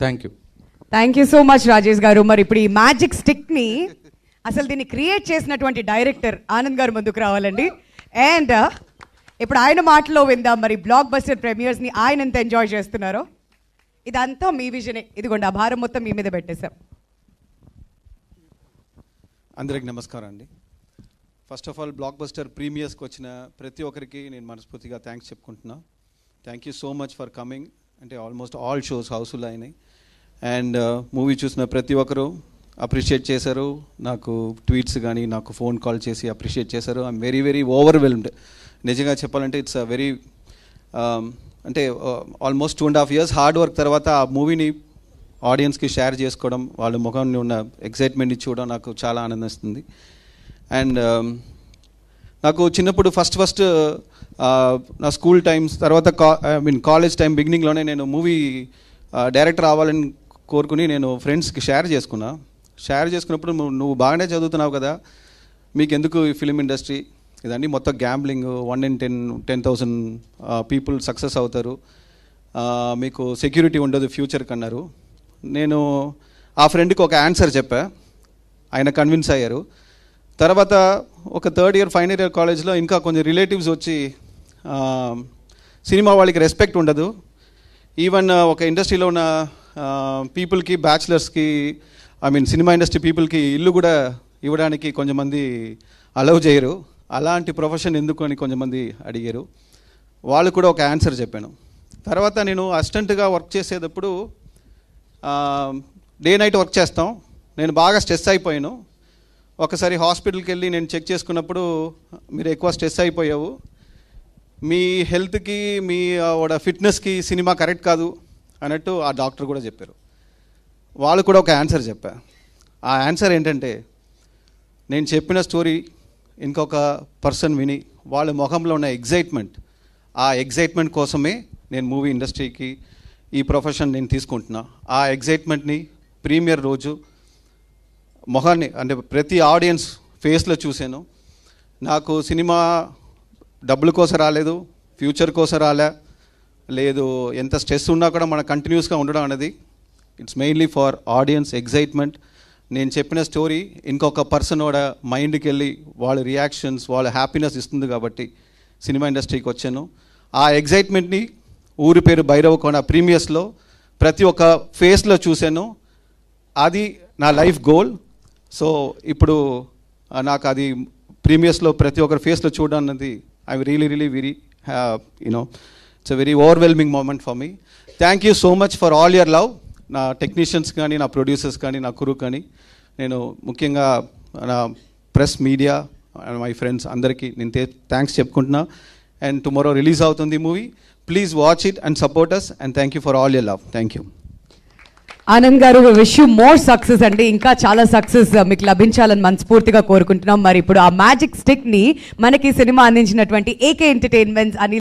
Thank you so much Rajesh గారు. మరి ఇప్పుడు ఈ మ్యాజిక్ స్టిక్ని అసలు దీన్ని క్రియేట్ చేసినటువంటి డైరెక్టర్ ఆనంద్ గారు ముందుకు రావాలండి. అండ్ ఇప్పుడు ఆయన మాటలో విందాం మరి బ్లాక్ బస్టర్ ప్రీమియర్స్ని ఆయన ఎంత ఎంజాయ్ చేస్తున్నారో. ఇదంతా మీ విజనే, ఇదిగోండి ఆ భారం మొత్తం మీ మీద పెట్టేశాం. అందరికి నమస్కారం అండి. First of all blockbuster ప్రీమియర్స్కి వచ్చిన ప్రతి ఒక్కరికి నేను మనస్ఫూర్తిగా థ్యాంక్స్ చెప్పుకుంటున్నా. Thank you so much for coming. అంటే ఆల్మోస్ట్ ఆల్ షోస్ హౌస్ఫుల్ అయినాయి అండ్ మూవీ చూసిన ప్రతి ఒక్కరు అప్రిషియేట్ చేశారు. నాకు ట్వీట్స్ కానీ నాకు ఫోన్ కాల్ చేసి అప్రిషియేట్ చేశారు. I'm very very overwhelmed. నిజంగా చెప్పాలంటే ఇట్స్ అ వెరీ అంటే ఆల్మోస్ట్ 2.5 years హార్డ్ వర్క్ తర్వాత ఆ మూవీని ఆడియన్స్కి షేర్ చేసుకోవడం, వాళ్ళ ముఖంలో ఉన్న ఎక్సైట్మెంట్ని చూడడం నాకు చాలా ఆనందిస్తుంది. అండ్ నాకు చిన్నప్పుడు ఫస్ట్ నా స్కూల్ టైమ్స్ తర్వాత కాలేజ్ టైం బిగినింగ్లోనే నేను మూవీ డైరెక్టర్ అవ్వాలని కోరుకుని నేను ఫ్రెండ్స్కి షేర్ చేసుకున్నప్పుడు నువ్వు బాగానే చదువుతున్నావు కదా, మీకు ఎందుకు ఈ ఫిలిం ఇండస్ట్రీ ఇదండి, మొత్తం గ్యాంబ్లింగ్, 1 in 10,000 పీపుల్ సక్సెస్ అవుతారు, మీకు సెక్యూరిటీ ఉండదు ఫ్యూచర్కి అన్నారు. నేను ఆ ఫ్రెండ్కి ఒక ఆన్సర్ చెప్పా, ఆయన కన్విన్స్ అయ్యారు. తర్వాత ఒక 3rd year final year కాలేజ్లో ఇంకా కొంచెం రిలేటివ్స్ వచ్చి సినిమా వాళ్ళకి రెస్పెక్ట్ ఉండదు, ఈవెన్ ఒక ఇండస్ట్రీలో ఉన్న పీపుల్కి బ్యాచిలర్స్కి సినిమా ఇండస్ట్రీ పీపుల్కి ఇల్లు కూడా ఇవ్వడానికి కొంతమంది అలౌ చేయరు, అలాంటి ప్రొఫెషన్ ఎందుకు అని కొంతమంది అడిగారు. వాళ్ళు కూడా ఒక ఆన్సర్ చెప్పాను. తర్వాత నేను అసిస్టెంట్గా వర్క్ చేసేటప్పుడు డే నైట్ వర్క్ చేస్తాం, నేను బాగా స్ట్రెస్ అయిపోయాను. ఒకసారి హాస్పిటల్కి వెళ్ళి నేను చెక్ చేసుకున్నప్పుడు మీరు ఎక్కువ స్ట్రెస్ అయిపోయావు, మీ హెల్త్కి మీ ఫిట్నెస్కి సినిమా కరెక్ట్ కాదు అన్నట్టు ఆ డాక్టర్ కూడా చెప్పారు. వాళ్ళు కూడా ఒక ఆన్సర్ చెప్పా. ఆ ఆన్సర్ ఏంటంటే, నేను చెప్పిన స్టోరీ ఇంకొక పర్సన్ విని వాళ్ళ ముఖంలో ఉన్న ఎగ్జైట్మెంట్, ఆ ఎగ్జైట్మెంట్ కోసమే నేను మూవీ ఇండస్ట్రీకి ఈ ప్రొఫెషన్ నేను తీసుకుంటున్నా. ఆ ఎగ్జైట్మెంట్ని ప్రీమియర్ రోజు మొహాన్ని అంటే ప్రతి ఆడియన్స్ ఫేస్లో చూశాను. నాకు సినిమా డబ్బుల కోసం రాలేదు, ఫ్యూచర్ కోసం లేదు, ఎంత స్ట్రెస్ ఉన్నా కూడా మనం కంటిన్యూస్గా ఉండడం అనేది it's mainly for audience excitement. నేను చెప్పిన స్టోరీ ఇంకొక పర్సన్ కూడా మైండ్కి వెళ్ళి వాళ్ళ రియాక్షన్స్, వాళ్ళ హ్యాపీనెస్ ఇస్తుంది కాబట్టి సినిమా ఇండస్ట్రీకి వచ్చాను. ఆ ఎగ్జైట్మెంట్ని ఊరి పేరు భైరవకొండ ప్రీమియర్స్లో ప్రతి ఒక్క ఫేస్లో చూశాను. అది నా లైఫ్ గోల్. సో ఇప్పుడు నాకు అది ప్రీమియర్స్లో ప్రతి ఒక్కరి ఫేస్లో చూడడం అన్నది I really very it's a very overwhelming moment for me. Thank you so much for all your love. నా టెక్నీషియన్స్ కానీ, నా ప్రొడ్యూసర్స్ కానీ, నా క్రూ కానీ, నేను ముఖ్యంగా నా ప్రెస్ మీడియా మై ఫ్రెండ్స్ అందరికీ నేను థ్యాంక్స్ చెప్పుకుంటున్నా. అండ్ టుమారో రిలీజ్ అవుతుంది movie. Please watch it and support us and thank you for all your love. Thank you. Anand garu, wish you more success అండి. ఇంకా చాలా సక్సెస్ మీకు లభించాలని మనస్ఫూర్తిగా కోరుకుంటున్నాం. మరి ఇప్పుడు ఆ మ్యాజిక్ స్టిక్ ని మనకి సినిమా అందించినటువంటి ఏకే ఎంటర్టైన్మెంట్స్ అని